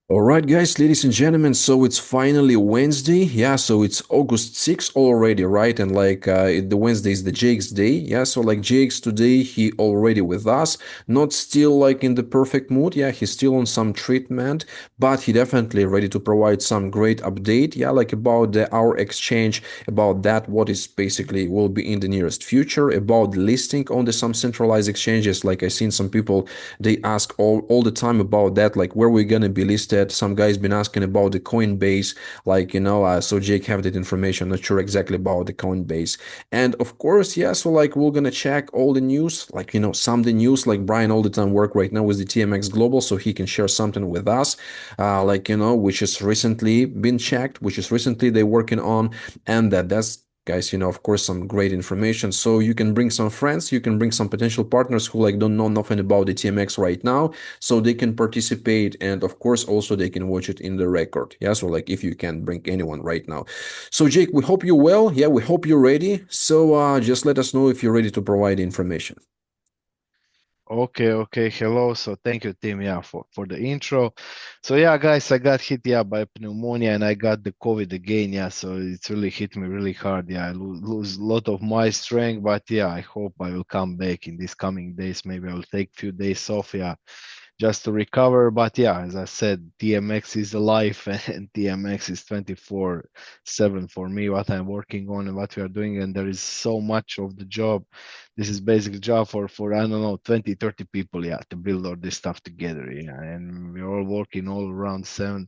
All right, guys, ladies and gentlemen, so it's finally Wednesday. Yeah, so it's August 6th already, right? And the Wednesday is the Jake's day. Yeah, so like Jake's today, he already with us, not still like in the perfect mood. Yeah, he's still on some treatment, but he definitely ready to provide some great update. Yeah, like about our exchange, about that, what is basically will be in the nearest future, about listing on the some centralized exchanges. Like I seen some people they ask all the time about that, like where we're gonna be listed. Some guys been asking about the Coinbase, so Jake have that information. Not sure exactly about the Coinbase, and of course, yeah. So like we're gonna check all the news, some of the news. Like Brian all the time work right now with the TMX Global, so he can share something with us, which is recently been checked, which is recently they working on, and that's guys, of course, some great information. So you can bring some friends, you can bring some potential partners who like don't know nothing about the TMX right now, so they can participate, and of course also they can watch it in the record. Yeah, so like if you can bring anyone right now. So Jake, we hope you're well. Yeah, we hope you're ready. So just let us know if you're ready to provide information. Okay. Hello. So thank you, Tim, yeah, for the intro. So yeah, guys, I got hit, yeah, by pneumonia and I got the COVID again, yeah. So it's really hit me really hard. Yeah, I lose a lot of my strength, but yeah, I hope I will come back in these coming days. Maybe I will take few days off, yeah, just to recover. But yeah, as I said, TMX is alive and TMX is 24/7 for me, what I'm working on and what we are doing. And there is so much of the job. This is basically job for I don't know, 20, 30 people, yeah, to build all this stuff together. Yeah. And we're all working all around 7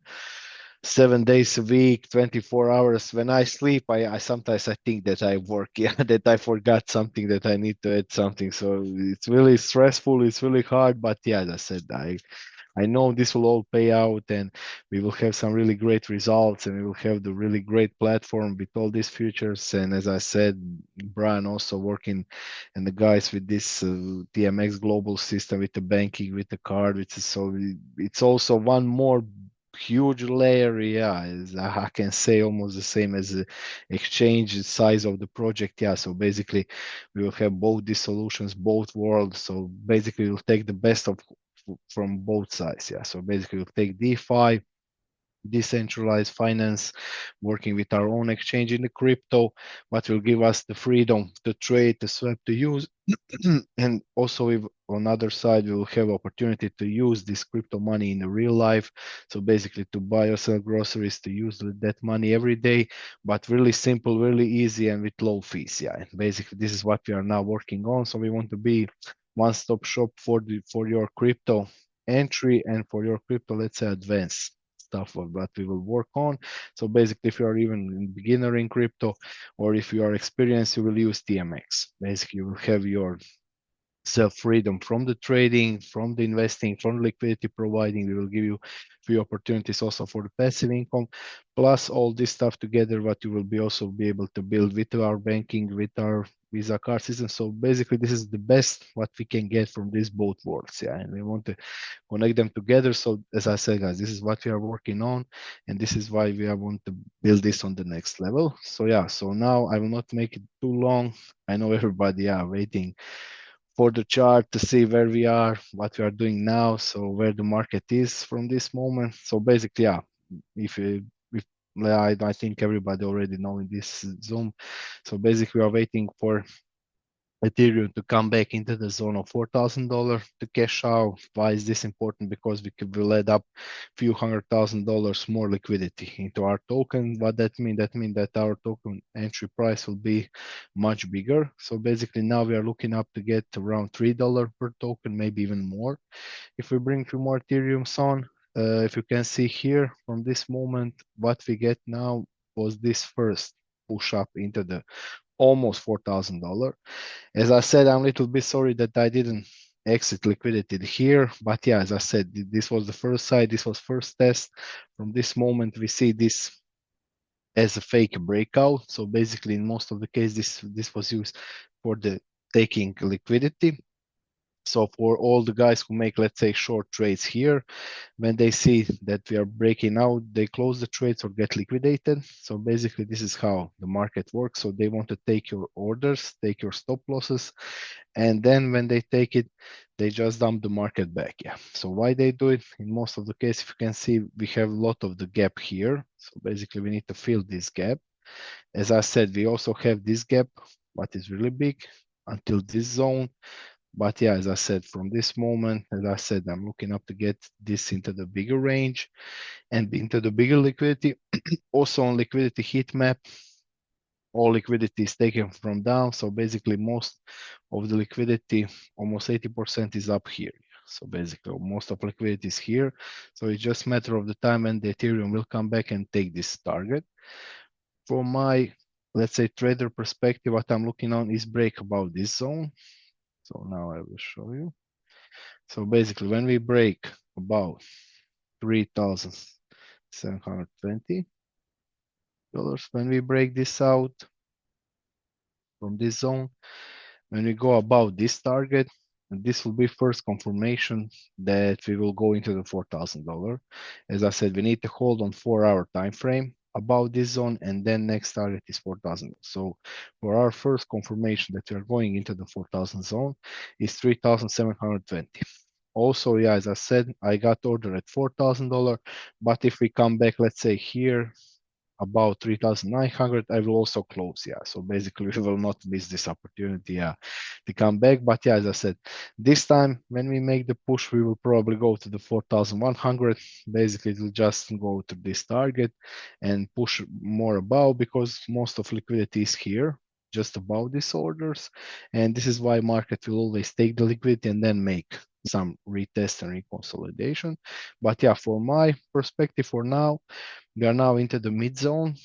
days a week, 24 hours. When I sleep, I sometimes I think that I work, yeah, that I forgot something, that I need to add something. So it's really stressful, it's really hard. But yeah, as I said, I know this will all pay out and we will have some really great results and we will have the really great platform with all these features. And as I said, Brian also working and the guys with this TMX global system with the banking, with the card, which is so it's also one more huge layer. Yeah, is I can say almost the same as the exchange size of the project. Yeah, so basically we will have both these solutions, both worlds. So basically we'll take the best of from both sides. Yeah. So basically, we'll take DeFi, decentralized finance, working with our own exchange in the crypto, what will give us the freedom to trade, to swap, to use. And also, if on other side, we will have opportunity to use this crypto money in the real life. So basically, to buy or sell groceries, to use that money every day, but really simple, really easy, and with low fees. Yeah. And basically, this is what we are now working on. So we want to be one-stop shop for your crypto entry and for your crypto, let's say, advance stuff that we will work on. So basically, if you are even a beginner in crypto or if you are experienced, you will use TMX. Basically, you will have your self freedom from the trading, from the investing, from liquidity providing. We will give you few opportunities also for the passive income, plus all this stuff together. What you will be also be able to build with our banking, with our Visa card system. So basically, this is the best what we can get from these both worlds. Yeah, and we want to connect them together. So as I said, guys, this is what we are working on, and this is why we are want to build this on the next level. So yeah, so now I will not make it too long. I know everybody are waiting for the chart to see where we are, what we are doing now, so where the market is from this moment. So basically, yeah, if I think everybody already know in this Zoom. So basically, we are waiting for Ethereum to come back into the zone of $4,000 to cash out. Why is this important? Because will add up few $100,000 more liquidity into our token. What that mean? That mean that our token entry price will be much bigger. So basically now we are looking up to get around $3 per token, maybe even more. If we bring few more Ethereum on, if you can see here from this moment, what we get now was this first push up into the almost $4,000. As I said, I'm a little bit sorry that I didn't exit liquidity here, but yeah, as I said, this was the first side, this was first test. From this moment, we see this as a fake breakout. So basically, in most of the case, this was used for the taking liquidity. So for all the guys who make, let's say, short trades here, when they see that we are breaking out, they close the trades or get liquidated. So basically, this is how the market works. So they want to take your orders, take your stop losses, and then when they take it, they just dump the market back. Yeah. So why they do it? In most of the case, if you can see, we have a lot of the gap here. So basically, we need to fill this gap. As I said, we also have this gap, but it's really big until this zone. But yeah, as I said, from this moment, as I said, I'm looking up to get this into the bigger range and into the bigger liquidity. Also on liquidity heat map, all liquidity is taken from down. So basically most of the liquidity, almost 80% is up here. So basically most of liquidity is here. So it's just a matter of the time when the Ethereum will come back and take this target. From my, let's say, trader perspective, what I'm looking on is break above this zone. So now I will show you. So basically when we break about $3,720, when we break this out from this zone, when we go above this target, this will be first confirmation that we will go into the $4,000. As I said, we need to hold on 4-hour time frame above this zone, and then next target is 4,000. So for our first confirmation that we are going into the 4,000 zone is 3,720. Also, yeah, as I said, I got order at $4,000, but if we come back, let's say here, about 3,900, I will also close. Yeah. So basically, we will not miss this opportunity. Yeah, to come back. But yeah, as I said, this time when we make the push, we will probably go to the 4,100. Basically, it will just go to this target and push more above because most of liquidity is here, just above these orders. And this is why market will always take the liquidity and then make some retest and reconsolidation. But yeah, for my perspective for now, we are now into the mid zone,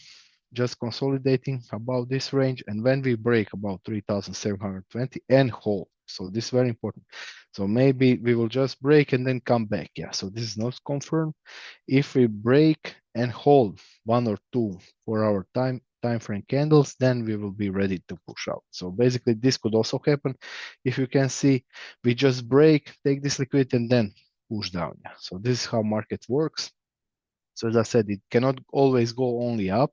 just consolidating above this range. And when we break about 3,720 and hold, so this is very important. So maybe we will just break and then come back. Yeah, so this is not confirmed. If we break and hold 1 or 2 4-hour time frame candles, then we will be ready to push out. So basically, this could also happen. If you can see, we just break, take this liquidity, and then push down. Yeah. So this is how market works. So as I said, it cannot always go only up.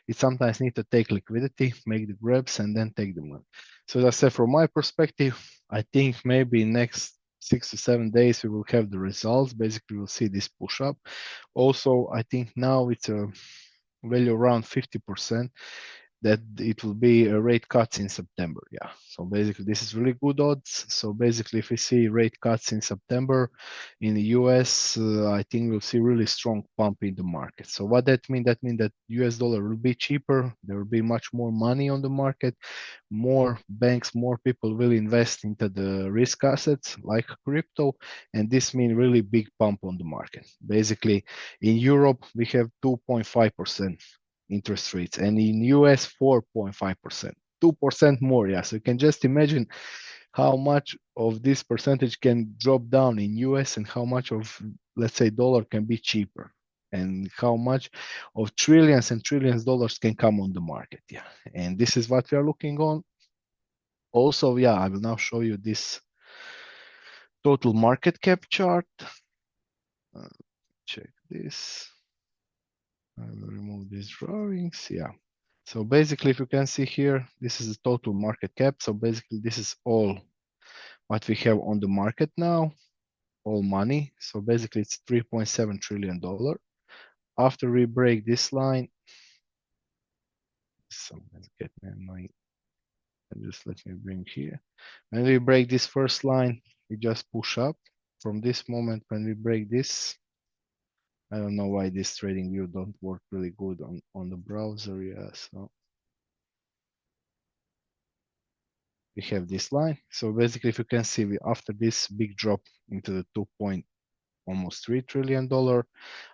It sometimes need to take liquidity, make the grabs, and then take the money. So as I said, from my perspective, I think maybe next 6 to 7 days we will have the results. Basically, we'll see this push up. Also, I think now it's a value around 50% that it will be a rate cuts in September. Yeah. So basically, this is really good odds. So basically, if we see rate cuts in September in the US, I think we'll see really strong pump in the market. So what that means? That means that US dollar will be cheaper. There will be much more money on the market. More banks, more people will invest into the risk assets like crypto, and this means really big pump on the market. Basically, in Europe, we have 2.5% interest rates, and in US 4.5%, 2% more. Yeah, so you can just imagine how much of this percentage can drop down in US and how much of, let's say, dollar can be cheaper, and how much of trillions and trillions dollars can come on the market. Yeah, and this is what we are looking on. Also, yeah, I will now show you this total market cap chart. Uh, Check this. I will remove these drawings. Yeah. So basically, if you can see here, this is the total market cap. So basically, this is all what we have on the market now, all money. So basically, it's $3.7 trillion. After we break this line, someone's getting annoying. Just let me bring here. When we break this first line, we just push up. From this moment, when we break this, I don't know why this trading view don't work really good on the browser. Yeah, so we have this line. So basically, if you can see, after this big drop into the almost $3 trillion,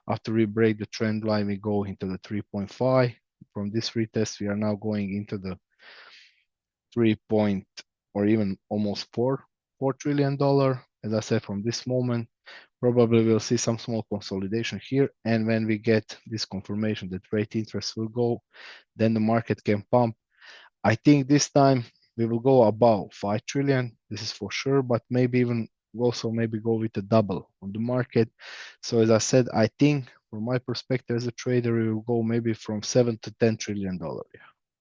after we break the trend line, we go into the 3.5. From this retest, we are now going into the 3 point or even almost $4 trillion. As I said, from this moment, probably we'll see some small consolidation here. And when we get this confirmation that rate interest will go, then the market can pump. I think this time we will go above 5 trillion. This is for sure, but maybe even also maybe go with a double on the market. So as I said, I think from my perspective as a trader, we will go maybe from 7 to 10 trillion dollar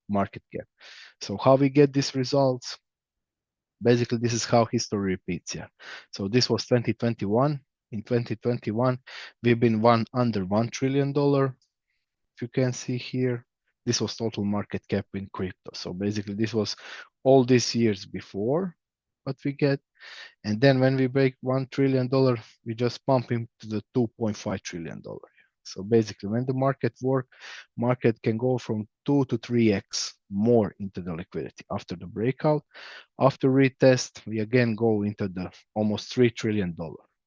market cap. So how we get these results? Basically, this is how history repeats. Yeah. So this was 2021. In 2021, we've been under $1 trillion. If you can see here, this was total market cap in crypto. So basically, this was all these years before what we get. And then when we break $1 trillion, we just pump into the $2.5 trillion. So basically, when the market work, market can go from 2 to 3x more into the liquidity after the breakout. After retest, we again go into the almost $3 trillion.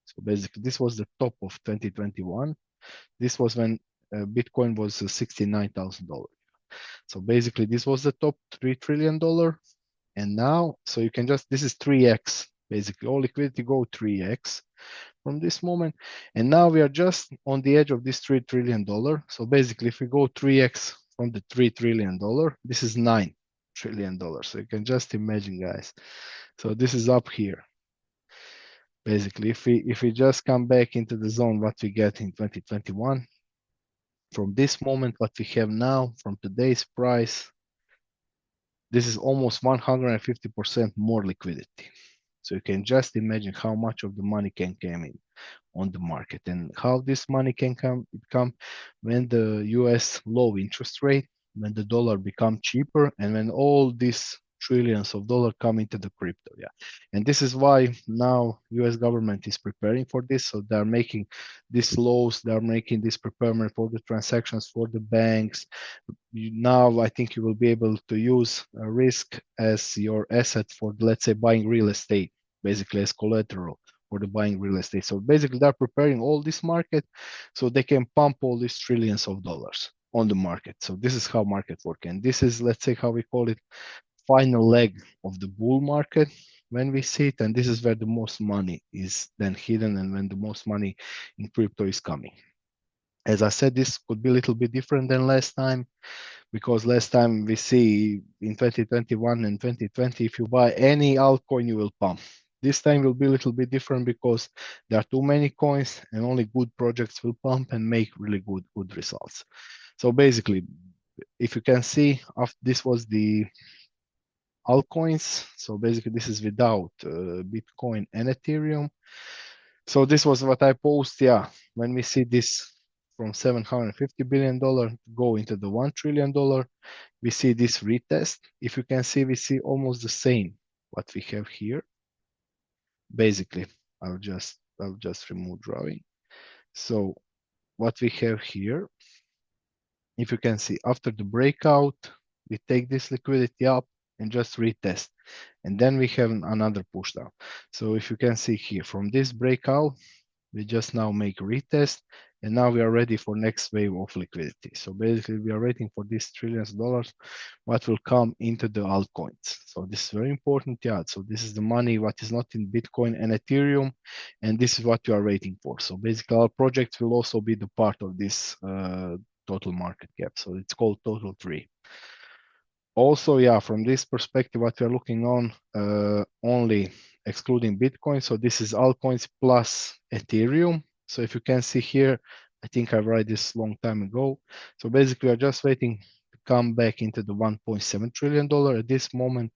So basically, this was the top of 2021. This was when Bitcoin was $69,000. So basically, this was the top $3 trillion. And now, so you can just, this is 3x. Basically, all liquidity go 3x from this moment. And now we are just on the edge of this $3 trillion. So basically, if we go 3x from the $3 trillion, this is $9 trillion. So you can just imagine, guys. So this is up here. Basically, if we just come back into the zone, what we get in 2021, from this moment, what we have now, from today's price, this is almost 150% more liquidity. So you can just imagine how much of the money can come in on the market and how this money can come. It come when the US low interest rate, when the dollar become cheaper, and when all these trillions of dollars come into the crypto. Yeah, and this is why now US government is preparing for this. So they're making these laws, they're making this preparation for the transactions for the banks. Now I think you will be able to use a risk as your asset for, let's say, buying real estate, basically as collateral for the buying real estate. So basically they're preparing all this market so they can pump all these trillions of dollars on the market. So this is how market work. And this is, let's say, how we call it, final leg of the bull market when we see it. And this is where the most money is then hidden and when the most money in crypto is coming. As I said, this could be a little bit different than last time, because last time we see in 2021 and 2020, if you buy any altcoin, you will pump. This time will be a little bit different because there are too many coins and only good projects will pump and make really good results. So basically, if you can see, after this was the altcoins. So basically, this is without Bitcoin and Ethereum. So this was what I post. Yeah, when we see this from $750 billion go into the $1 trillion, we see this retest. If you can see, we see almost the same what we have here. Basically, I'll just remove drawing. So what we have here, if you can see, after the breakout, we take this liquidity up and just retest. And then we have another push down. So if you can see here, from this breakout, we just now make retest, and now we are ready for next wave of liquidity. So basically, we are waiting for these trillions of dollars, what will come into the altcoins. So this is very important. Yeah. So this is the money what is not in Bitcoin and Ethereum, and this is what you are waiting for. So basically, our project will also be the part of this total market cap. So it's called Total 3. Also, yeah, from this perspective, what we're looking on, only excluding Bitcoin. So this is altcoins plus Ethereum. So if you can see here, I think I write this long time ago. So basically, we're just waiting to come back into the $1.7 trillion. At this moment,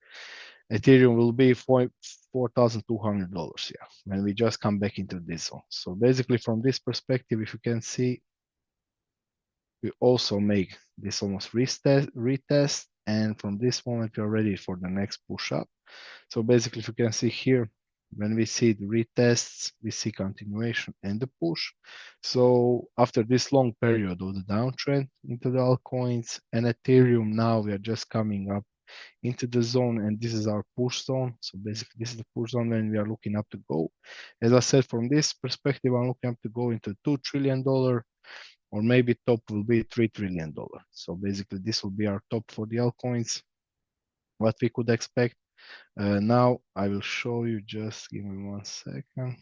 Ethereum will be $4,200. Yeah, when we just come back into this zone. So basically, from this perspective, if you can see, we also make this almost retest, and from this moment we are ready for the next push up. So basically, if you can see here, when we see the retests, we see continuation and the push. So after this long period of the downtrend into the altcoins and Ethereum, now we are just coming up into the zone, and this is our push zone. So basically, this is the push zone when we are looking up to go. As I said, from this perspective, I'm looking up to go into $2 trillion, or maybe top will be $3 trillion. So basically, this will be our top for the altcoins, what we could expect. Now I will show you, just give me 1 second.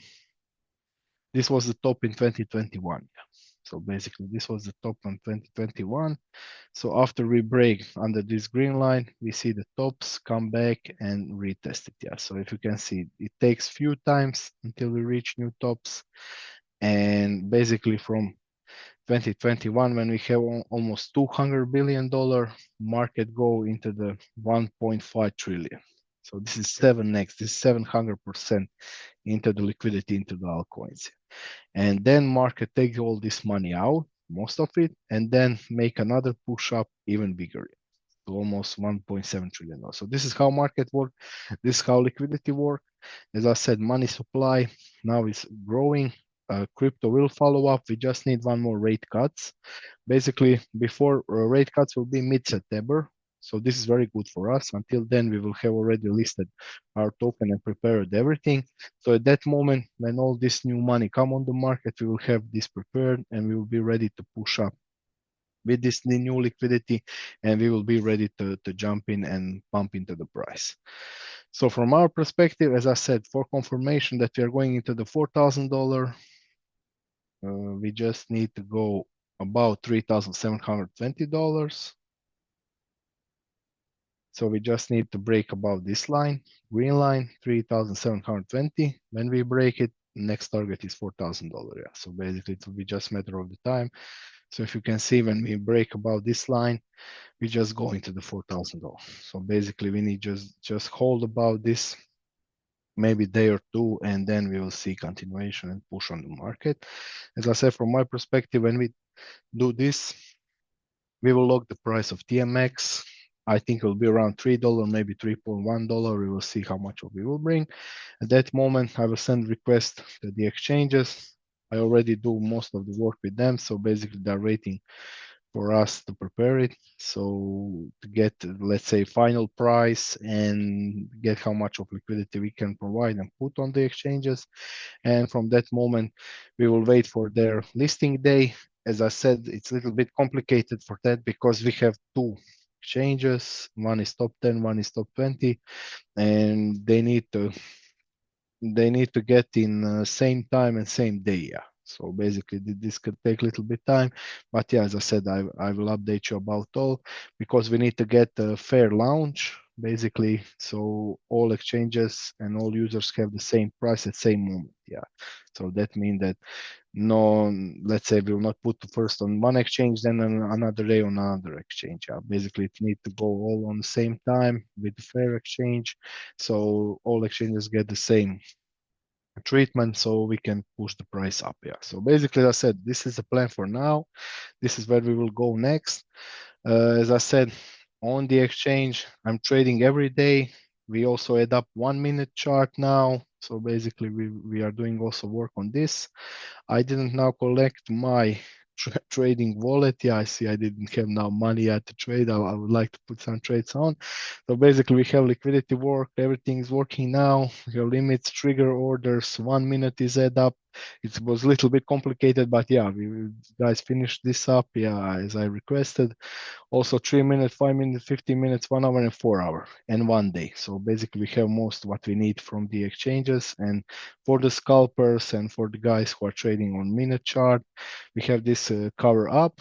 This was the top in 2021. So basically, this was the top on 2021. So after we break under this green line, we see the tops come back and retest it. Yeah. So if you can see, it takes few times until we reach new tops. And basically from 2021, when we have almost $200 billion market go into the 1.5 trillion. So this is 7x, this is 700% into the liquidity into the altcoins. And then market take all this money out, most of it, and then make another push up even bigger to almost 1.7 trillion. So this is how market work. This is how liquidity work. As I said, money supply now is growing. Crypto will follow up. We just need one more rate cuts. Basically, before rate cuts will be mid-September. So this is very good for us. Until then, we will have already listed our token and prepared everything. So at that moment, when all this new money come on the market, we will have this prepared and we will be ready to push up with this new liquidity, and we will be ready to jump in and pump into the price. So from our perspective, as I said, for confirmation that we are going into the $4,000, we just need to go about $3,720. So we just need to break above this line, green line, 3,720. When we break it, next target is $4,000. Yeah. So basically it will be just a matter of the time. So if you can see, when we break above this line, we just go into the $4,000. So basically we need just hold about this maybe day or two, and then we will see continuation and push on the market. As I said, from my perspective, when we do this, we will lock the price of TMX. I think it will be around $3, maybe $3.1. We will see how much we will bring. At that moment, I will send request to the exchanges. I already do most of the work with them. So basically they're waiting for us to prepare it. So to get, let's say, final price and get how much of liquidity we can provide and put on the exchanges. And from that moment, we will wait for their listing day. As I said, it's a little bit complicated for that because we have two exchanges. One is top 10, one is top 20, and they need to get in same time and same day. Yeah. So basically, this could take a little bit time, but yeah, as I said, I will update you about all because we need to get a fair launch basically, so all exchanges and all users have the same price at same moment. Yeah. So that means that no, let's say we will not put first on one exchange, then on another day on another exchange. Yeah. Basically, it needs to go all on the same time with the fair exchange, so all exchanges get the same treatment, so we can push the price up. Yeah. So basically, as I said, this is the plan for now. This is where we will go next. As I said, on the exchange, I'm trading every day. We also add up 1 minute chart now. So basically, we are doing also work on this. I didn't now collect my trading wallet. Yeah, I see I didn't have now money yet to trade. I would like to put some trades on. So basically, we have liquidity work. Everything is working now. We have limits, trigger orders. 1 minute is add up. It was a little bit complicated, but yeah, we guys finished this up. Yeah, as I requested. Also 3 minutes, 5 minutes, 15 minutes, 1 hour, and 4 hour, and 1 day. So basically, we have most what we need from the exchanges. And for the scalpers and for the guys who are trading on minute chart, we have this cover up.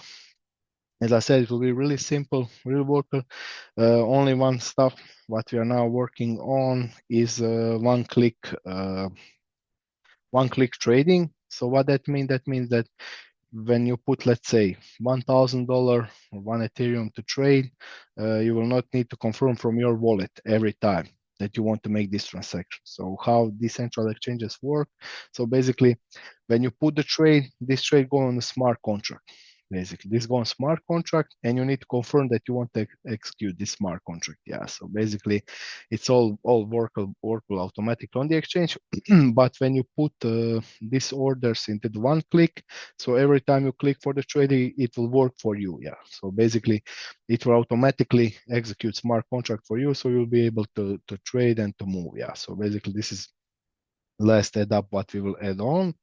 As I said, it will be really simple, real worker. Only one stuff what we are now working on is one click trading. So what that means? That means that when you put, let's say, $1,000 or one Ethereum to trade, you will not need to confirm from your wallet every time that you want to make this transaction. So how decentralized exchanges work? So basically, when you put the trade, this trade go on a smart contract. Basically, this go on smart contract, and you need to confirm that you want to execute this smart contract. Yeah. So basically, it's all workable automatically on the exchange. But when you put these orders into the one click, so every time you click for the trade, it will work for you. Yeah. So basically, it will automatically execute smart contract for you, so you'll be able to trade and to move. Yeah. So basically, this is last add up what we will add on.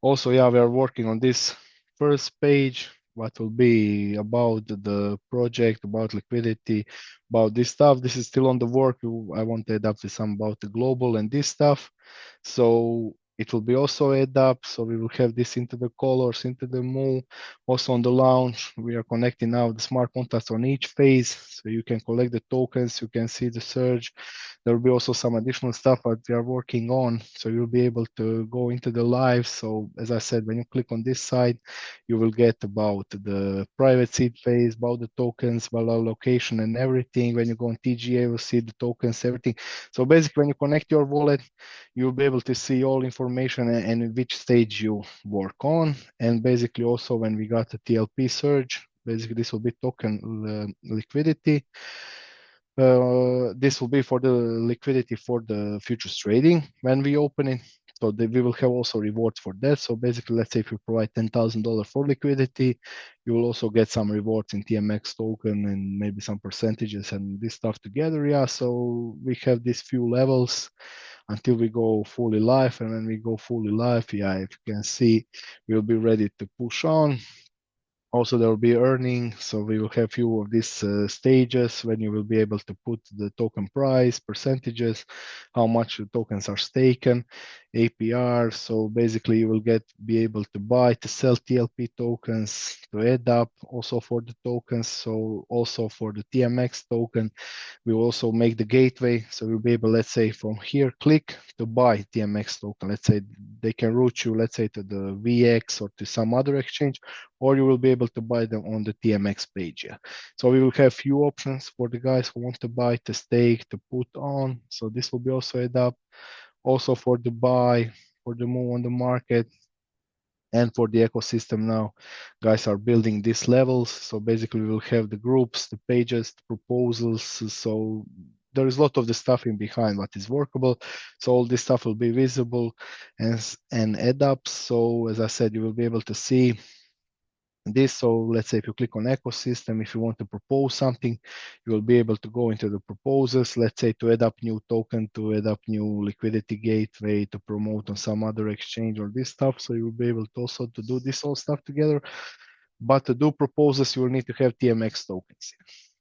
Also, yeah, we are working on this first page, what will be about the project, about liquidity, about this stuff. This is still on the work. I want to add up to some about the global and this stuff. So it will be also add up. So we will have this into the colors, into the move. Also on the launch, we are connecting now the smart contracts on each phase. So you can collect the tokens, you can see the surge. There will be also some additional stuff that we are working on. So you'll be able to go into the live. So as I said, when you click on this side, you will get about the private seed phase, about the tokens, about our location and everything. When you go on TGA, you'll see the tokens, everything. So basically, when you connect your wallet, you'll be able to see all information and which stage you work on. And basically also when we got the TLP surge, basically this will be token liquidity. This will be for the liquidity for the futures trading when we open it. So we will have also rewards for that. So basically, let's say if you provide $10,000 for liquidity, you will also get some rewards in TMX token and maybe some percentages and this stuff together. Yeah. So we have these few levels until we go fully live. And when we go fully live, yeah, if you can see, we'll be ready to push on. Also, there will be earning, so we will have few of these stages when you will be able to put the token price, percentages, how much the tokens are staken, APR. So basically, you will be able to buy, to sell TLP tokens, to add up also for the tokens. So also for the TMX token, we will also make the gateway. So we'll be able, let's say, from here, click to buy TMX token. Let's say they can route you, let's say, to the VX or to some other exchange, or you will be able to buy them on the TMX page. Yeah. So we will have few options for the guys who want to buy, to stake, to put on. So this will be also add up. Also for the buy, for the move on the market, and for the ecosystem now, guys are building these levels. So basically we will have the groups, the pages, the proposals. So there is a lot of the stuff in behind what is workable. So all this stuff will be visible and add up. So as I said, you will be able to see this. So let's say if you click on ecosystem, if you want to propose something, you will be able to go into the proposals, let's say to add up new token, to add up new liquidity gateway, to promote on some other exchange or this stuff. So you will be able to also to do this all stuff together. But to do proposals, you will need to have TMX tokens.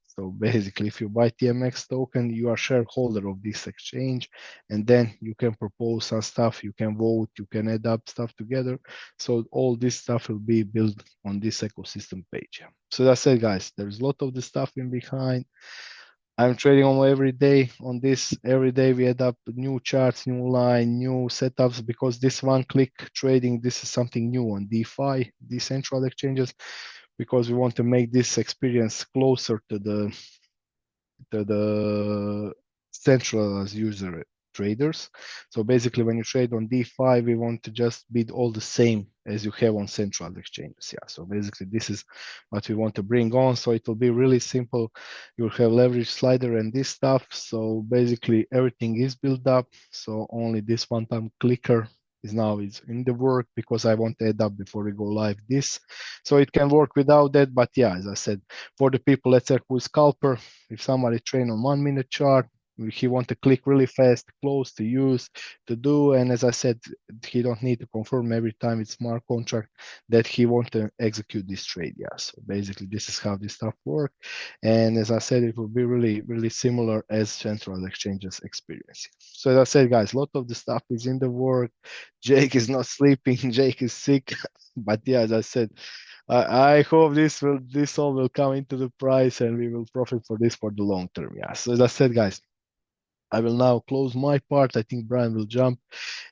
So basically, if you buy TMX token, you are shareholder of this exchange, and then you can propose some stuff, you can vote, you can add up stuff together. So all this stuff will be built on this ecosystem page. So that's it, guys. There's a lot of the stuff in behind. I'm trading on every day on this. Every day we add up new charts, new line, new setups, because this one-click trading, this is something new on DeFi, decentralized exchanges, because we want to make this experience closer to the centralized user traders. So basically, when you trade on DeFi, we want to just be all the same as you have on central exchanges. Yeah. So basically, this is what we want to bring on. So it will be really simple. You'll have leverage slider and this stuff. So basically, everything is built up. So only this one-time clicker is in the work, because I want to add up before we go live this. So it can work without that. But yeah, as I said, for the people, let's say who is scalper, if somebody train on 1 minute chart, he want to click really fast, close to use, to do. And as I said, he don't need to confirm every time it's smart contract that he want to execute this trade. Yeah. So basically this is how this stuff work. And as I said, it will be really, really similar as central exchanges experience. So as I said, guys, a lot of the stuff is in the work. Jake is not sleeping. Jake is sick. But yeah, as I said, I hope this all will come into the price and we will profit for this for the long term. Yeah. So as I said, guys, I will now close my part. I think Brian will jump.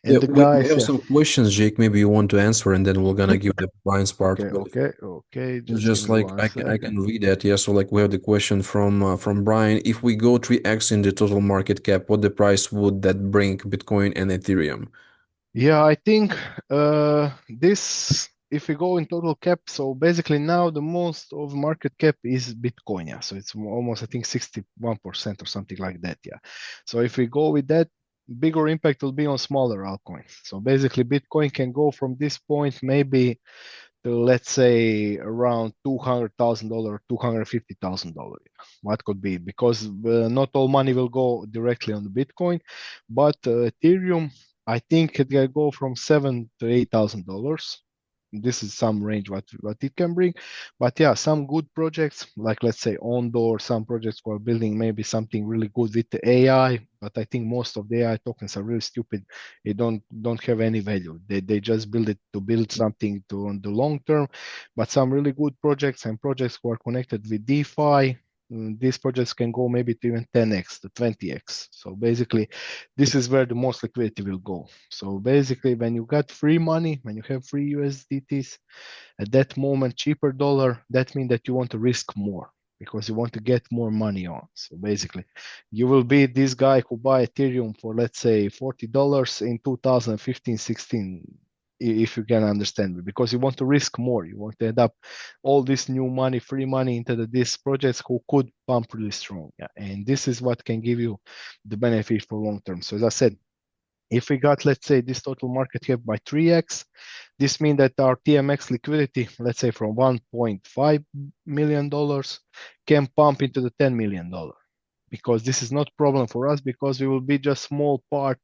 Yeah, And the we guys, have yeah. some questions, Jake. Maybe you want to answer, and then we're gonna give the Brian's part. Okay, But okay, okay. it's Just give just me like one I second. can read that. Yeah, so like we have the question from Brian. If we go 3x in the total market cap, what the price would that bring Bitcoin and Ethereum? Yeah, I think this, if we go in total cap, so basically now the most of market cap is Bitcoin. Yeah. So it's almost, I think, 61% or something like that. Yeah. So if we go with that, bigger impact will be on smaller altcoins. So basically, Bitcoin can go from this point maybe to, let's say, around $200,000, $250,000. What could be? Because not all money will go directly on the Bitcoin, but Ethereum, I think it can go from $7,000 to $8,000. This is some range what it can bring. But yeah, some good projects, like let's say Ondor, some projects who are building maybe something really good with the AI, but I think most of the AI tokens are really stupid. They don't have any value. They just build it to build something to on the long term. But some really good projects and projects who are connected with DeFi, these projects can go maybe to even 10x to 20x. So basically, this is where the most liquidity will go. So basically, when you got free money, when you have free USDTs, at that moment, cheaper dollar, that means that you want to risk more because you want to get more money on. So basically, you will be this guy who buy Ethereum for, let's say, $40 in 2015, 16, if you can understand me, because you want to risk more. You want to end up all this new money, free money into these projects who could pump really strong. Yeah. And this is what can give you the benefit for long term. So as I said, if we got, let's say, this total market cap by 3x, this means that our TMX liquidity, let's say from $1.5 million, can pump into the $10 million, because this is not problem for us, because we will be just small part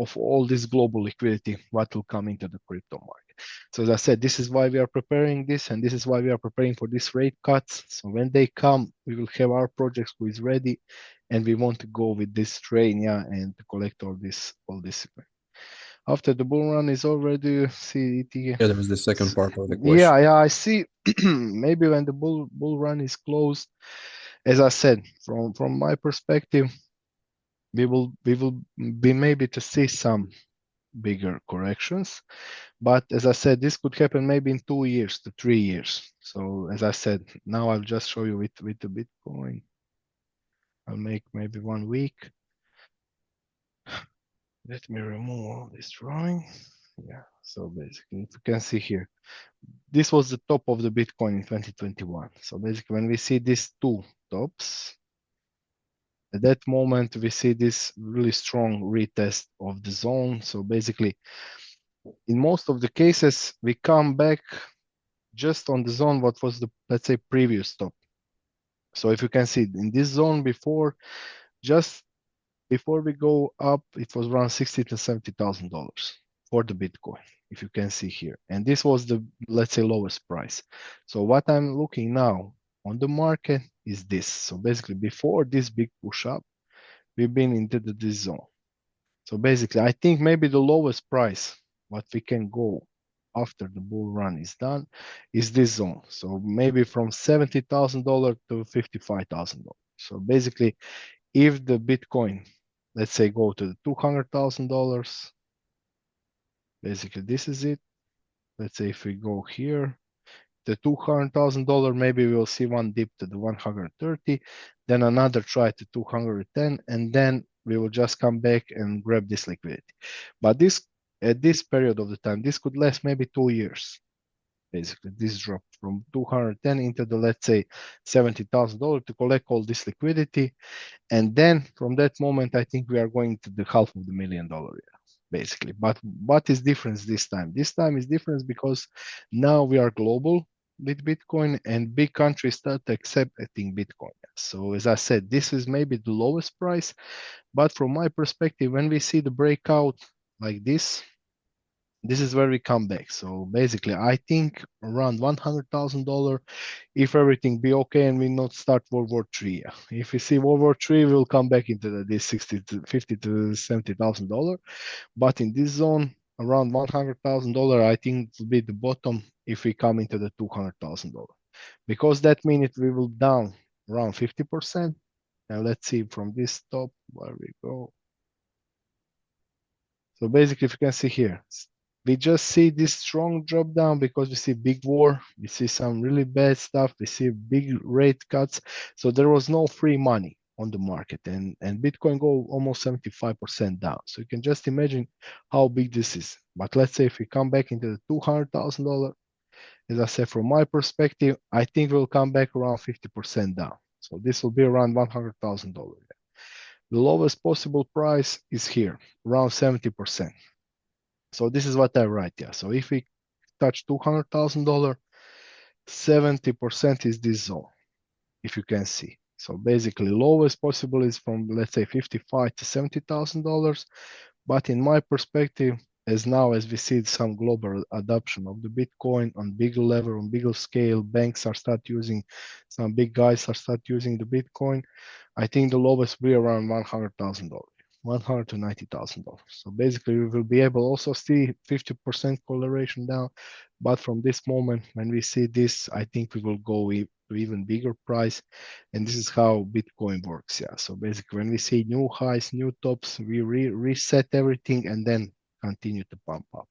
of all this global liquidity what will come into the crypto market. So as I said, this is why we are preparing this, and this is why we are preparing for these rate cuts. So when they come, we will have our projects who is ready, and we want to go with this train, yeah, and to collect all this. After the bull run is already see it. Yeah, that was the second part of the question. Yeah, I see. Maybe when the bull run is closed, as I said, from my perspective, we will be maybe to see some bigger corrections. But as I said, this could happen maybe in 2 years to 3 years. So as I said, now I'll just show you with the Bitcoin. I'll make maybe 1 week. Let me remove all this drawing. Yeah. So basically, you can see here, this was the top of the Bitcoin in 2021. So basically, when we see these two tops, at that moment, we see this really strong retest of the zone. So basically, in most of the cases, we come back just on the zone what was the, let's say, previous top. So if you can see in this zone before, just before we go up, it was around $60,000 to $70,000 for the Bitcoin, if you can see here. And this was the, let's say, lowest price. So what I'm looking now on the market is this. So basically, before this big push up, we've been into this zone. So basically, I think maybe the lowest price what we can go after the bull run is done is this zone. So maybe from $70,000 to $55,000. So basically, if the Bitcoin, let's say, go to the $200,000, basically this is it. Let's say if we go here, the $200,000, maybe we'll see one dip to the 130, then another try to 210, and then we will just come back and grab this liquidity. But this, at this period of the time, this could last maybe 2 years. Basically, this drop from 210 into the, let's say, $70,000 to collect all this liquidity. And then from that moment, I think we are going to the half of the $1 million, basically. But what is difference this time? This time is difference because now we are global with Bitcoin, and big countries start accepting Bitcoin. So as I said, this is maybe the lowest price. But from my perspective, when we see the breakout like this is where we come back. So basically, I think around $100,000, if everything be okay and we not start World War III. If we see World War III, we'll come back into this 60 to 50 to $70,000. But in this zone, around $100,000, I think it will be the bottom if we come into the $200,000, because that means we will down around 50%. And let's see from this top where we go. So basically, if you can see here, we just see this strong drop down because we see big war, we see some really bad stuff, we see big rate cuts. So there was no free money on the market, and Bitcoin go almost 75% down. So you can just imagine how big this is. But let's say if we come back into the $200,000, as I said, from my perspective, I think we'll come back around 50% down. So this will be around $100,000. The lowest possible price is here, around 70%. So this is what I write here. So if we touch $200,000, 70% is this zone, if you can see. So basically, lowest possible is from, let's say, $55,000 to $70,000. But in my perspective, as now as we see some global adoption of the Bitcoin on bigger level, on bigger scale, banks are start using, some big guys are start using the Bitcoin. I think the lowest will be around $100,000, $100 to $90,000. So basically, we will be able also see 50% correlation down. But from this moment, when we see this, I think we will go to even bigger price. And this is how Bitcoin works. Yeah. So basically, when we see new highs, new tops, we reset everything and then continue to pump up.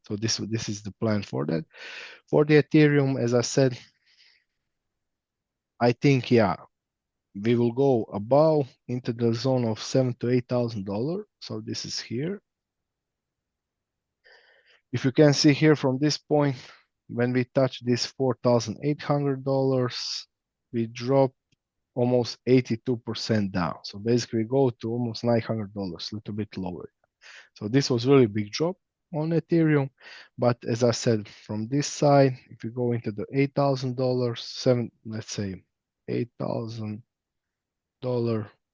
So this is the plan for that. For the Ethereum, as I said, I think yeah, we will go above into the zone of $7,000 to $8,000. So this is here. If you can see here from this point, when we touch this $4,800, we drop almost 82% down. So basically we go to almost $900, a little bit lower. So this was really big drop on Ethereum. But as I said, from this side, if you go into the $8,000, let's say $8,000,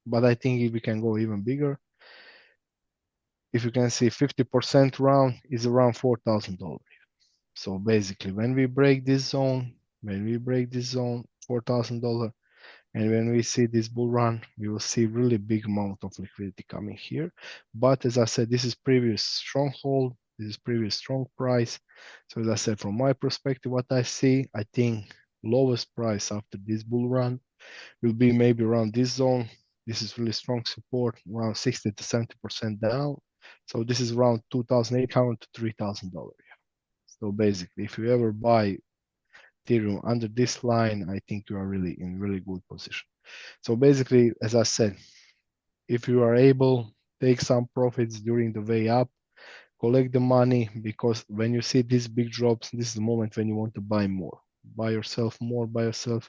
but I think we can go even bigger. If you can see 50% round is around $4,000. So basically when we break this zone, $4,000, and when we see this bull run, we will see really big amount of liquidity coming here. But as I said, this is previous stronghold, this is previous strong price. So as I said, from my perspective, what I see, I think lowest price after this bull run will be maybe around this zone. This is really strong support, around 60 to 70% down. So this is around $2,800 to $3,000. So basically, if you ever buy Ethereum under this line, I think you are really in really good position. So basically, as I said, if you are able, take some profits during the way up, collect the money, because when you see these big drops, this is the moment when you want to buy more. Buy yourself more, buy yourself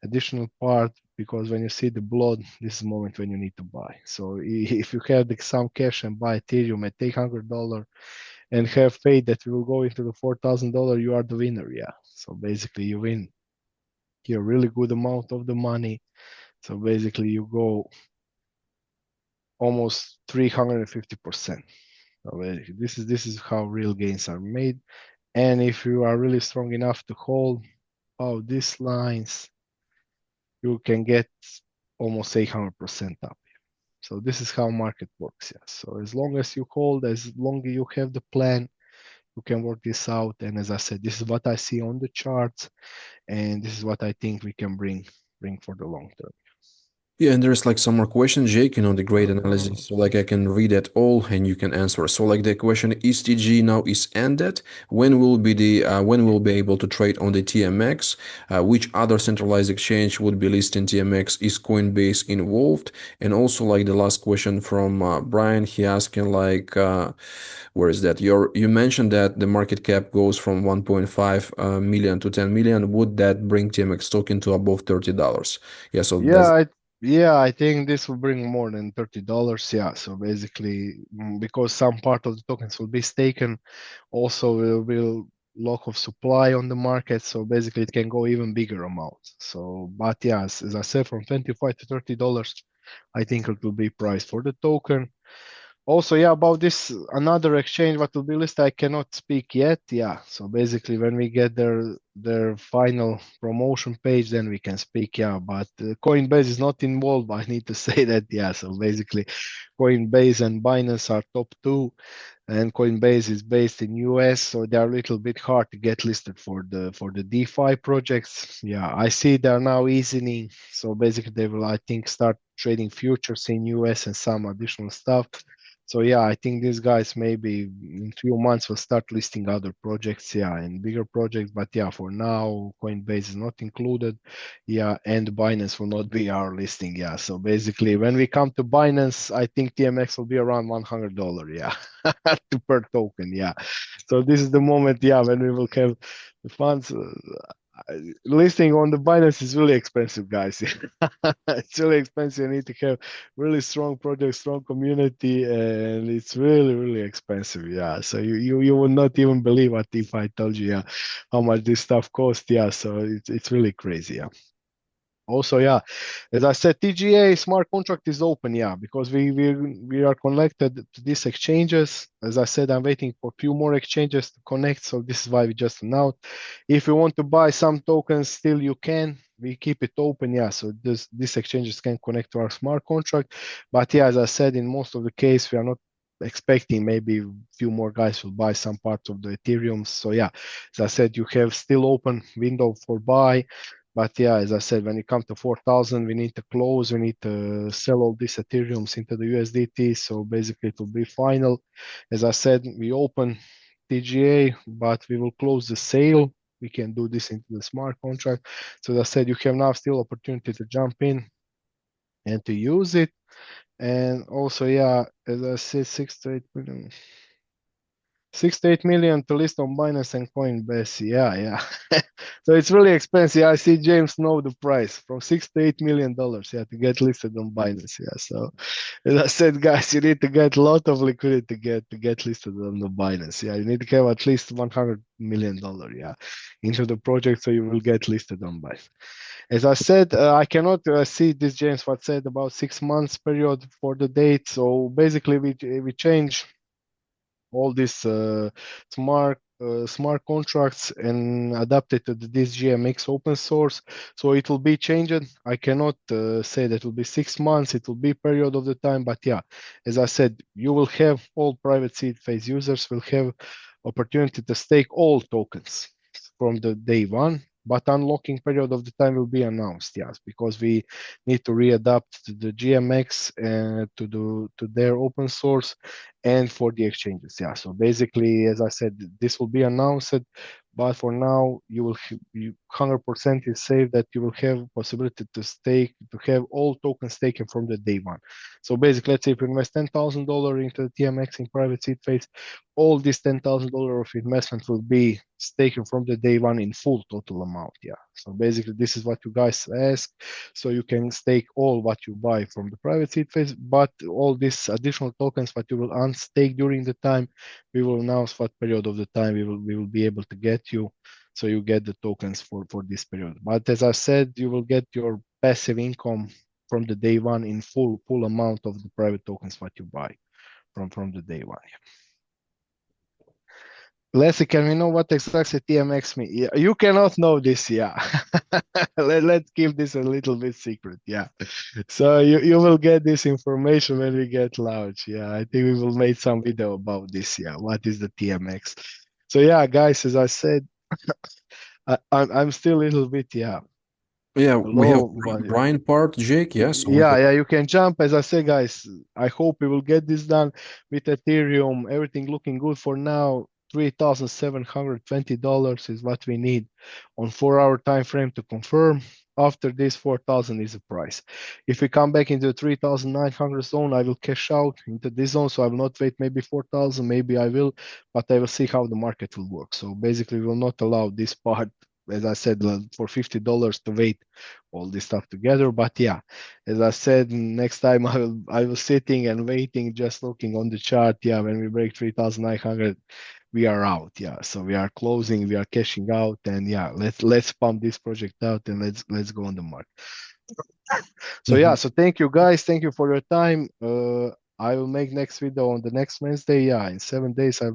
additional part, because when you see the blood, this is the moment when you need to buy. So if you have some cash and buy Ethereum at $800 and have faith that we will go into the $4,000, you are the winner. Yeah. So basically, you win here a really good amount of the money. So basically, you go almost 350%. So this is how real gains are made. And if you are really strong enough to hold out these lines, you can get almost 800% up. So this is how market works. Yeah. So as long as you hold, as long as you have the plan, you can work this out. And as I said, this is what I see on the charts, and this is what I think we can bring for the long term. Yeah, and there's like some more questions, Jake, the great analysis. So like I can read it all and you can answer. So like the question is TG now is ended. When will be able to trade on the TMX? Which other centralized exchange would be listing TMX? Is Coinbase involved? And also like the last question from Brian, he asking like where is that? You mentioned that the market cap goes from 1.5 million to 10 million. Would that bring TMX token to above $30? Yeah, so Yeah, that's I think this will bring more than $30. Yeah, so basically, because some part of the tokens will be staken, also will be lack of supply on the market. So basically, it can go even bigger amounts. So, but yes, as I said, from 25 to $30, I think it will be priced for the token. Also, yeah, about this another exchange what will be listed, I cannot speak yet. Yeah, so basically, when we get their final promotion page, then we can speak. Yeah, but Coinbase is not involved. I need to say that. Yeah, so basically, Coinbase and Binance are top two, and Coinbase is based in US, so they're a little bit hard to get listed for the DeFi projects. Yeah, I see they're now easing, so basically they will, I think, start trading futures in US and some additional stuff. So yeah, I think these guys maybe in few months will start listing other projects, yeah, and bigger projects. But yeah, for now, Coinbase is not included, yeah, and Binance will not be our listing, yeah. So basically, when we come to Binance, I think TMX will be around $100, yeah, per token, yeah. So this is the moment, yeah, when we will have the funds. Listing on the Binance is really expensive, guys. It's really expensive. You need to have really strong project, strong community, and it's really, really expensive. Yeah. So you would not even believe what if I told you, yeah, how much this stuff costs. Yeah. So it's really crazy. Yeah. Also, yeah, as I said, TGA smart contract is open, yeah, because we are connected to these exchanges. As I said, I'm waiting for a few more exchanges to connect, so this is why we just announced. If you want to buy some tokens, still you can. We keep it open, yeah. So these exchanges can connect to our smart contract, but yeah, as I said, in most of the case, we are not expecting maybe a few more guys will buy some parts of the Ethereum. So yeah, as I said, you have still open window for buy. But yeah, as I said, when it comes to 4,000, we need to close, we need to sell all these Ethereums into the USDT. So basically, it will be final. As I said, we open TGA, but we will close the sale. We can do this into the smart contract. So as I said, you have now still opportunity to jump in and to use it. And also, yeah, as I said, 6 to 8 million. 6 to 8 million to list on Binance and Coinbase. Yeah, yeah. So it's really expensive. I see James know the price from $6 to $8 million. Yeah, to get listed on Binance. Yeah. So as I said, guys, you need to get a lot of liquidity to get listed on the Binance. Yeah, you need to have at least $100 million. Yeah, into the project so you will get listed on Binance. As I said, I cannot see this James what said about 6 months period for the date. So basically, we change all these smart contracts and adapt it to this GMX open source. So it will be changed. I cannot say that it will be 6 months. It will be period of the time. But yeah, as I said, you will have all private seed phase users will have opportunity to stake all tokens from the day one. But unlocking period of the time will be announced, yes, because we need to readapt to the GMX and to their open source and for the exchanges. Yeah. So basically, as I said, this will be announced, but for now, you 100% is safe that you will have possibility to have all tokens taken from the day one. So basically, let's say if you invest $10,000 into the TMX in private seed phase, all this $10,000 of investment will be taken from the day one in full total amount. Yeah. So basically, this is what you guys ask. So you can stake all what you buy from the private seed phase, but all these additional tokens what you will unstake during the time, we will announce what period of the time we will be able to get you. So you get the tokens for this period. But as I said, you will get your passive income from the day one in full amount of the private tokens what you buy from the day one. Leslie, can we know what exactly TMX means? Yeah, you cannot know this, yeah. Let's keep this a little bit secret, yeah. So you will get this information when we get launched, yeah. I think we will make some video about this, yeah. What is the TMX? So yeah, guys, as I said, I'm still a little bit, yeah, Yeah, we have low, but Brian part, Jake. Yeah, so we yeah, have. yeah, you can jump. As I say, guys, I hope we will get this done with Ethereum. Everything looking good for now. $3,720 is what we need on 4 hour time frame to confirm. After this, 4,000 is the price. If we come back into the 3,900 zone, I will cash out into this zone. So I will not wait maybe 4,000, maybe I will, but I will see how the market will work. So basically, we will not allow this part, as I said, for $50 to wait all this stuff together. But yeah, as I said, next time I will sitting and waiting, just looking on the chart. Yeah, when we break 3,900, we are out. Yeah, so we are closing, we are cashing out, and yeah, let's pump this project out and let's go on the market. So yeah, Mhm. so thank you guys, thank you for your time. I will make next video on the next Wednesday. Yeah, in 7 days I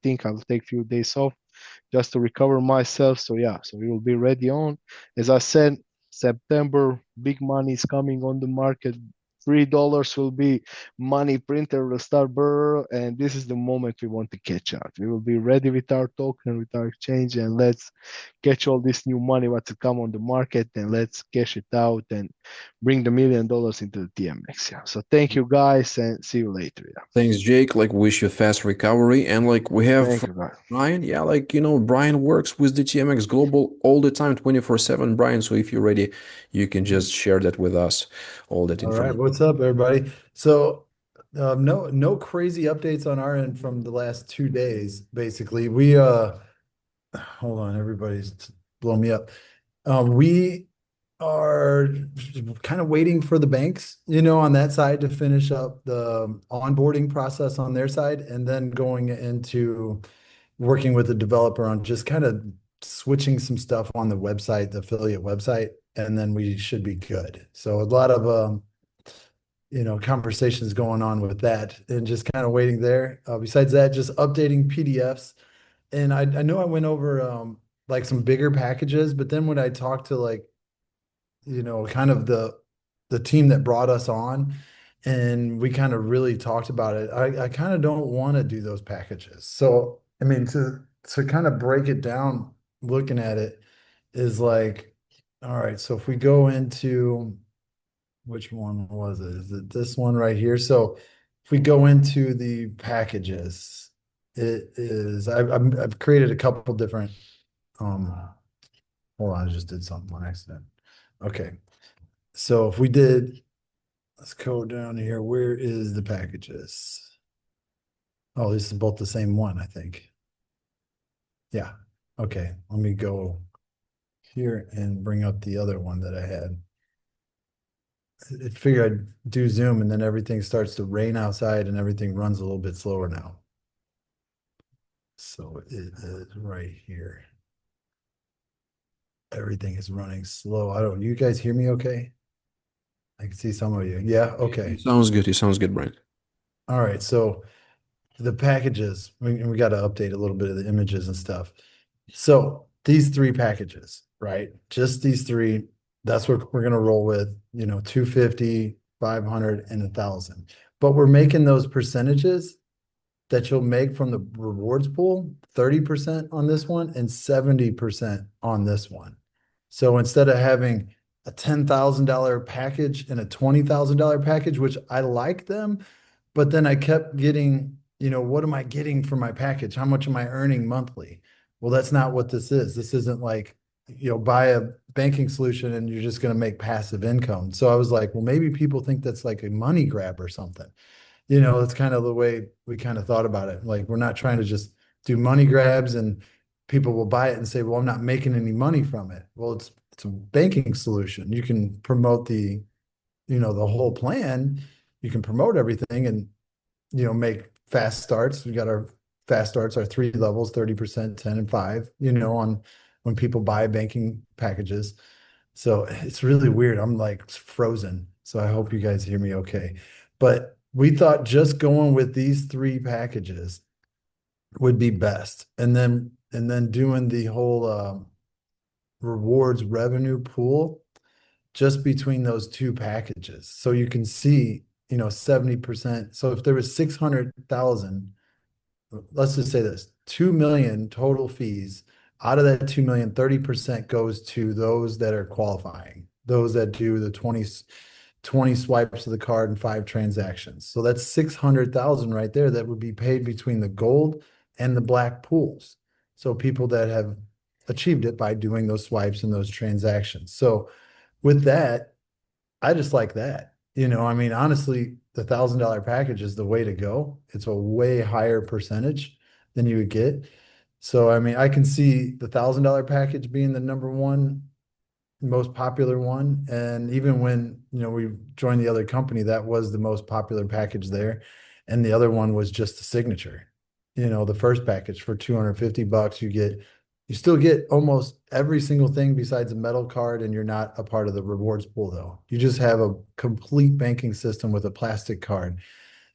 think I will take few days off just to recover myself. So yeah, so we will be ready on. As I said, September, big money is coming on the market. $3 will be money printer will start burr, and this is the moment we want to catch out. We will be ready with our token, with our exchange, and let's catch all this new money what to come on the market, and let's cash it out and bring the $1 million into the TMX. Yeah. So thank you guys, and see you later. Yeah. Thanks, Jake. Like, wish you fast recovery. And like, we have Thank you guys. Brian. Yeah, like, Brian works with the TMX Global all the time, 24/7, Brian. So if you're ready, you can just share that with us, all that All right, information. what's up, everybody? So, no crazy updates on our end from the last 2 days. Basically, we hold on, everybody's blowing me up. We are kind of waiting for the banks, on that side to finish up the onboarding process on their side, and then going into working with the developer on just kind of switching some stuff on the website, the affiliate website, and then we should be good. So a lot of conversations going on with that and just kind of waiting there. Besides that, just updating PDFs. And I know I went over like some bigger packages, but then when I talked to like, kind of the team that brought us on and we kind of really talked about it, I kind of don't want to do those packages. So I mean to kind of break it down, looking at it is like, all right, so if we go into which one was it? Is it this one right here? So if we go into the packages, it is I've created a couple different um hold on, I just did something on accident. Okay. So if we did, let's go down here. Where is the packages? Oh, this is both the same one, I think. Yeah. Okay. Let me go here and bring up the other one that I had. I figured I'd do Zoom and then everything starts to rain outside and everything runs a little bit slower now. So it is right here. Everything is running slow. You guys hear me okay? I can see some of you. Yeah, okay. Sounds good. It sounds good, Brian. All right. So the packages, we got to update a little bit of the images and stuff. So these three packages, right? Just these three, that's what we're going to roll with, 250, 500, and 1,000. But we're making those percentages that you'll make from the rewards pool, 30% on this one and 70% on this one. So instead of having a $10,000 package and a $20,000 package, which I like them, but then I kept getting, what am I getting for my package? How much am I earning monthly? Well, that's not what this is. This isn't like, buy a banking solution and you're just going to make passive income. So I was like, well, maybe people think that's like a money grab or something. It's kind of the way we kind of thought about it. Like, we're not trying to just do money grabs and people will buy it and say, well, I'm not making any money from it. Well, it's a banking solution. You can promote the whole plan. You can promote everything and, make fast starts. We got our fast starts, our 3 levels, 30%, 10 and 5, on when people buy banking packages. So it's really weird. I'm like frozen. So I hope you guys hear me okay. But we thought just going with these three packages would be best. And then doing the whole rewards revenue pool just between those two packages. So you can see, 70%. So if there was 600,000, let's just say this, 2 million total fees. Out of that 2 million, 30% goes to those that are qualifying, those that do the 20 swipes of the card and 5 transactions. So that's 600,000 right there that would be paid between the gold and the black pools. So people that have achieved it by doing those swipes and those transactions. So with that, I just like that. I mean, honestly, the $1,000 package is the way to go. It's a way higher percentage than you would get. So, I mean, I can see the $1,000 package being the number one most popular one. And even when, we joined the other company, that was the most popular package there. And the other one was just the signature. The first package for $250, you still get almost every single thing besides a metal card, and you're not a part of the rewards pool though. You just have a complete banking system with a plastic card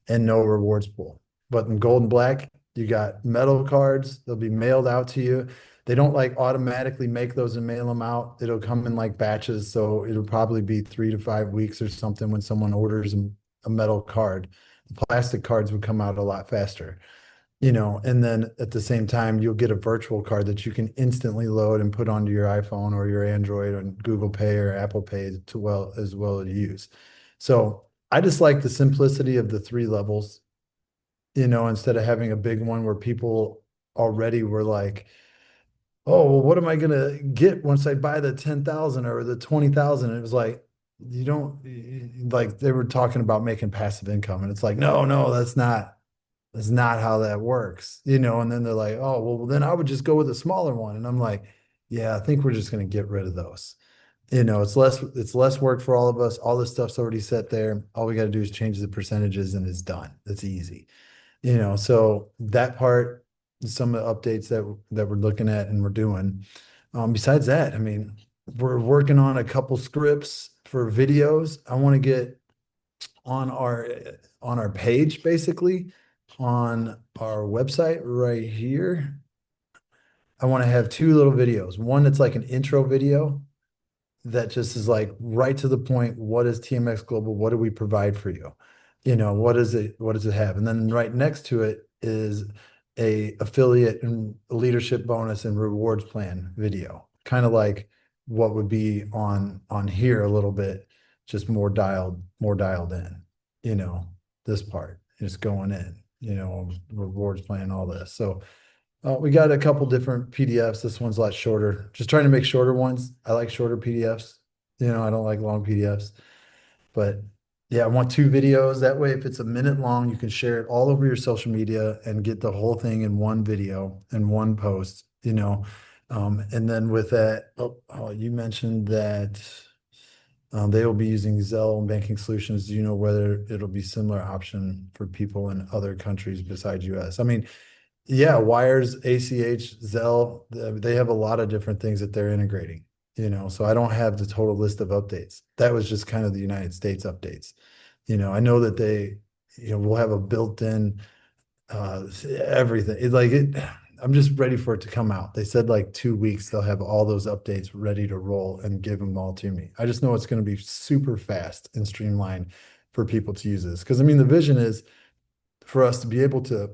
and no rewards pool. But in gold and black, you got metal cards, they'll be mailed out to you. They don't like automatically make those and mail them out. It'll come in like batches. So it'll probably be 3 to 5 weeks or something when someone orders a metal card. The plastic cards would come out a lot faster, and then at the same time, you'll get a virtual card that you can instantly load and put onto your iPhone or your Android or Google Pay or Apple Pay as well to use. So I just like the simplicity of the 3 levels, instead of having a big one where people already were like, oh, well, what am I gonna get once I buy the 10,000 or the 20,000? It was like, you don't like they were talking about making passive income, and it's like, no, that's not how that works, and then they're like, oh, well, then I would just go with a smaller one. And I'm like, yeah, I think we're just going to get rid of those. It's less work for all of us. All this stuff's already set there. All we got to do is change the percentages and it's done. It's easy. So that part, some of the updates that we're looking at and we're doing. Besides that, I mean, we're working on a couple scripts for videos. I want to get on our page, basically on our website right here. I want to have two little videos. One that's like an intro video that just is like right to the point. What is TMX Global? What do we provide for you? What does it have? And then right next to it is a affiliate and leadership bonus and rewards plan video. Kind of like what would be on here a little bit, just more dialed in, you know, this part is going in, rewards plan, all this. So we got a couple different PDFs. This one's a lot shorter. Just trying to make shorter ones. I like shorter PDFs. I don't like long PDFs. But yeah, I want two videos. That way, if it's a minute long, you can share it all over your social media and get the whole thing in one video and one post. And then with that, you mentioned that they will be using Zelle and banking solutions. Do you know whether it'll be similar option for people in other countries besides US? I mean, yeah, Wires, ACH, Zelle, they have a lot of different things that they're integrating, so I don't have the total list of updates. That was just kind of the United States updates. I know that they, will have a built-in everything. I'm just ready for it to come out. They said like 2 weeks they'll have all those updates ready to roll and give them all to me. I just know it's going to be super fast and streamlined for people to use this. Because I mean, the vision is for us to be able to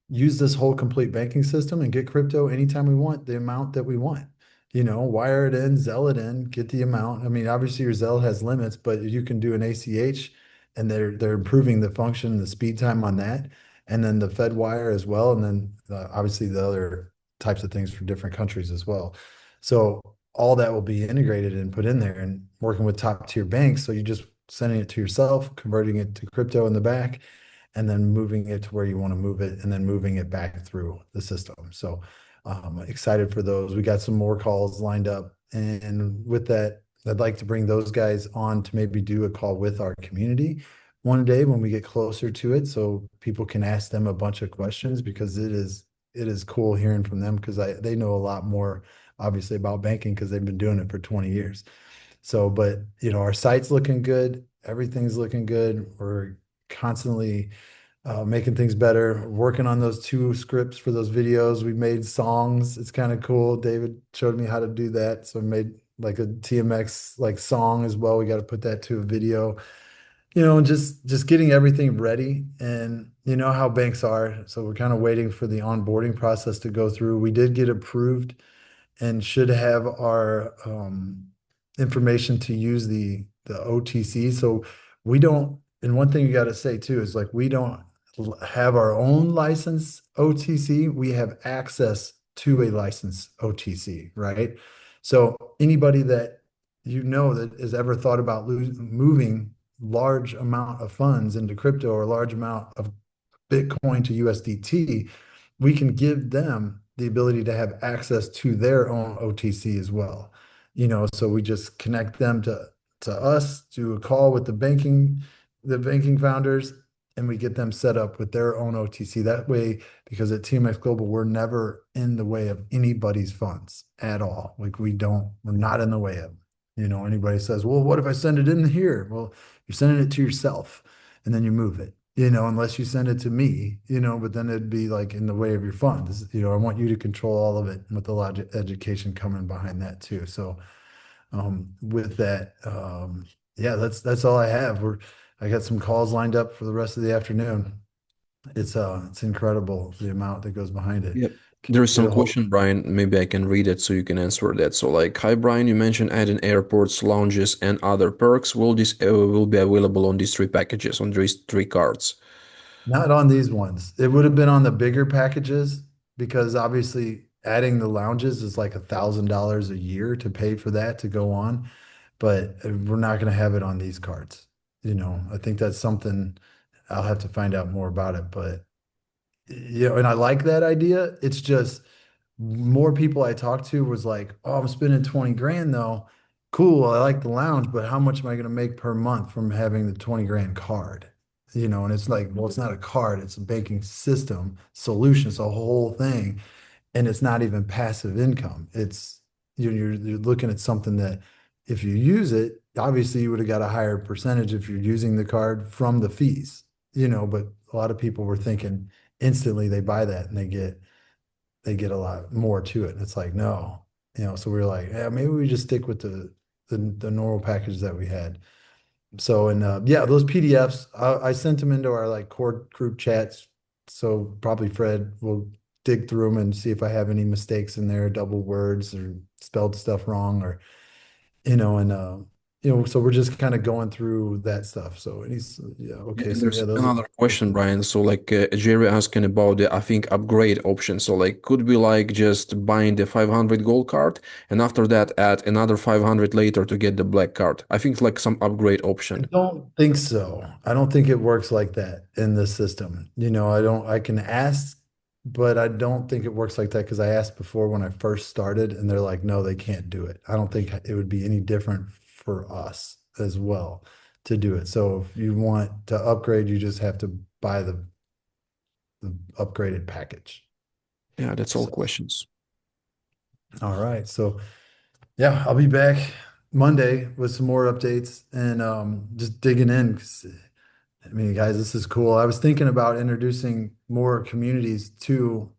use this whole complete banking system and get crypto anytime we want, the amount that we want. Wire it in, Zelle it in, get the amount. I mean, obviously your Zelle has limits, but you can do an ACH and they're improving the function, the speed time on that, and then the Fed wire as well, and then obviously the other types of things for different countries as well. So all that will be integrated and put in there and working with top tier banks. So you just sending it to yourself, converting it to crypto in the back, and then moving it to where you want to move it and then moving it back through the system. So excited for those. We got some more calls lined up. And with that, I'd like to bring those guys on to maybe do a call with our community one day when we get closer to it so people can ask them a bunch of questions because it is cool hearing from them because they know a lot more obviously about banking because they've been doing it for 20 years. So, but our site's looking good, everything's looking good. We're constantly making things better, working on those two scripts for those videos. We made songs. It's kind of cool. David showed me how to do that. So I made like a TMX like song as well. We got to put that to a video, and just getting everything ready. And you know how banks are. So we're kind of waiting for the onboarding process to go through. We did get approved and should have our information to use the OTC. So we don't, and one thing you got to say too is like we don't have our own license OTC. We have access to a license OTC, right? So anybody that that has ever thought about moving large amount of funds into crypto or large amount of Bitcoin to USDT, we can give them the ability to have access to their own OTC as well. So we just connect them to us, do a call with the banking founders, and we get them set up with their own OTC. That way, because at TMX Global, we're never in the way of anybody's funds at all. Like we're not in the way of them. Anybody says, well, what if I send it in here? Well, you're sending it to yourself and then you move it, unless you send it to me, but then it'd be like in the way of your funds. I want you to control all of it with the logic education coming behind that too. So with that, yeah, that's all I have. I got some calls lined up for the rest of the afternoon. It's incredible the amount that goes behind it. Yep. There's Get some a hold. question, Brian. Maybe I can read it so you can answer that. So, like, hi, Brian. You mentioned adding airports, lounges, and other perks. Will be available on these three packages on these three cards? Not on these ones. It would have been on the bigger packages because obviously adding the lounges is like $1,000 a year to pay for that to go on. But we're not going to have it on these cards. I think that's something I'll have to find out more about it. But and I like that idea. It's just more people I talked to was like, oh, I'm spending 20 grand though. Cool. I like the lounge, but how much am I going to make per month from having the 20 grand card? and it's like, well, it's not a card, it's a banking system solution. It's a whole thing. And it's not even passive income. It's you're looking at something that if you use it, obviously you would have got a higher percentage if you're using the card from the fees, but a lot of people were thinking instantly they buy that and they get a lot more to it. And it's like, no, so we were like, yeah, maybe we just stick with the normal package that we had. So, and yeah, those PDFs, I sent them into our like core group chats. So probably Fred will dig through them and see if I have any mistakes in there, double words or spelled stuff wrong or, and so we're just kind of going through that stuff. So and he's, yeah, Yeah, okay. and So there's yeah, those are another question, Brian. So like Jerry asking about the I think upgrade option. So like could we like just buying the 500 gold card and after that add another 500 later to get the black card? I think like some upgrade I option. don't think so. I don't think it works like that in the system. I can ask, but I don't think it works like that because I asked before when I first started and they're like, no, they can't do it. I don't think it would be any different for us as well to do it. So if you want to upgrade, you just have to buy the upgraded package. Yeah, that's all So, questions. all right. So yeah, I'll be back Monday with some more updates and just digging in 'cause I mean, guys, this is cool. I was thinking about introducing more communities to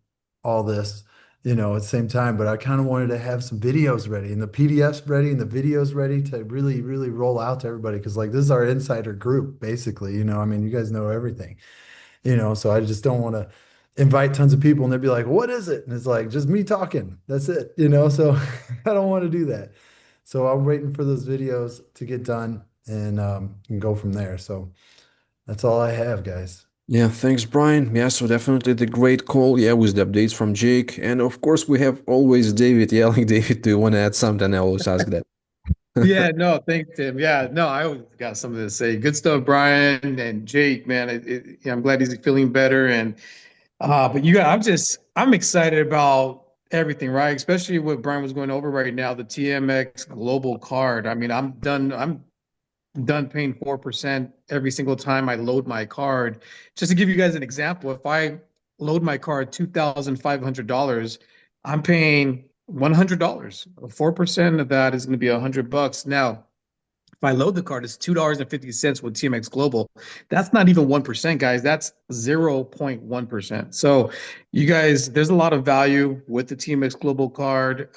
all this, at the same time, but I kind of wanted to have some videos ready and the PDFs ready and the videos ready to really, really roll out to everybody. Cause like this is our insider group, basically, I mean, you guys know everything, so I just don't want to invite tons of people and they'd be like, what is it? And it's like, just me talking. That's it, so I don't want to do that. So I'm waiting for those videos to get done and go from there. So that's all I have, guys. Yeah, thanks, Brian. Yeah, so definitely the great call. Yeah, with the updates from Jake. And of course, we have always David. Yeah, like David, do you want to add something? I always ask that. Yeah, no, thanks, Tim. Yeah, no, I always got something to say. Good stuff, Brian and Jake, man. Yeah, I'm glad he's feeling better. And but I'm excited about everything, right? Especially what Brian was going over right now, the TMX global card. I mean, I'm done paying 4% every single time I load my card. Just to give you guys an example, if I load my card $2,500, I'm paying $100. 4% of that is going to be $100. Now, if I load the card, it's $2.50 with TMX Global. That's not even 1%, guys. That's 0.1%. So, you guys, there's a lot of value with the TMX Global card.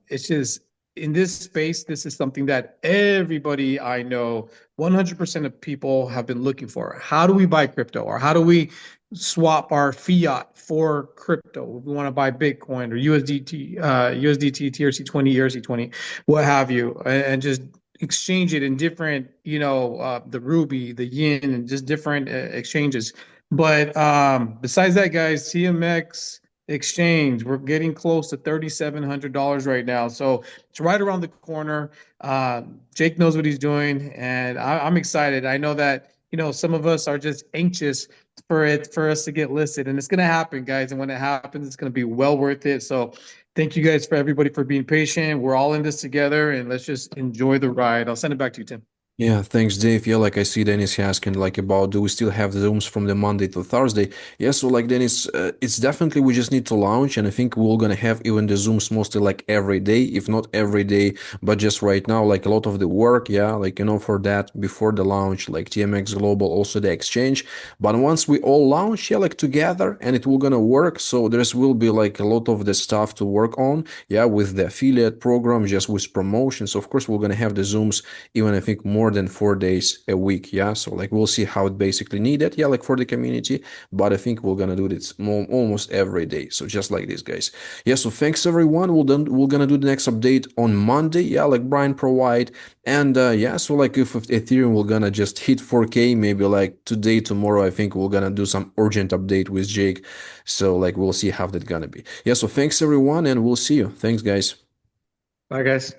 It's just in this space, this is something that everybody I know, 100% of people have been looking for. How do we buy crypto or how do we swap our fiat for crypto? If we want to buy Bitcoin or USDT, TRC20, ERC20, what have you, and just exchange it in different, the ruby, the yin, and just different exchanges. But besides that, guys, TMX exchange, we're getting close to $3,700 right now. So it's right around the corner. Jake knows what he's doing, and I'm excited. I know that, some of us are just anxious for us to get listed, and it's going to happen, guys. And when it happens, it's going to be well worth it. So thank you guys for everybody for being patient. We're all in this together and let's just enjoy the ride. I'll send it back to you, Tim. Yeah, thanks, Dave. Yeah, like I see Dennis asking like about do we still have the Zooms from the Monday to Thursday? Yeah, so like Dennis, it's definitely we just need to launch, and I think we're gonna have even the Zooms mostly like every day, if not every day, but just right now, like a lot of the work, yeah, like for that before the launch, like TMX Global, also the exchange. But once we all launch, yeah, like together, and it will gonna work. So there's will be like a lot of the stuff to work on, yeah, with the affiliate program, just with promotions. Of course, we're gonna have the Zooms even I think more than 4 days a week. Yeah, so like we'll see how it basically needed. Yeah, like for the community, but I think we're gonna do this almost every day. So just like this, guys. Yeah. So thanks everyone. We're gonna do the next update on Monday. Yeah, like Brian provide, and yeah. So like if Ethereum we're gonna just hit 4K, maybe like today, tomorrow. I think we're gonna do some urgent update with Jake. So like we'll see how that gonna be. Yeah. So thanks everyone, and we'll see you. Thanks, guys. Bye, guys.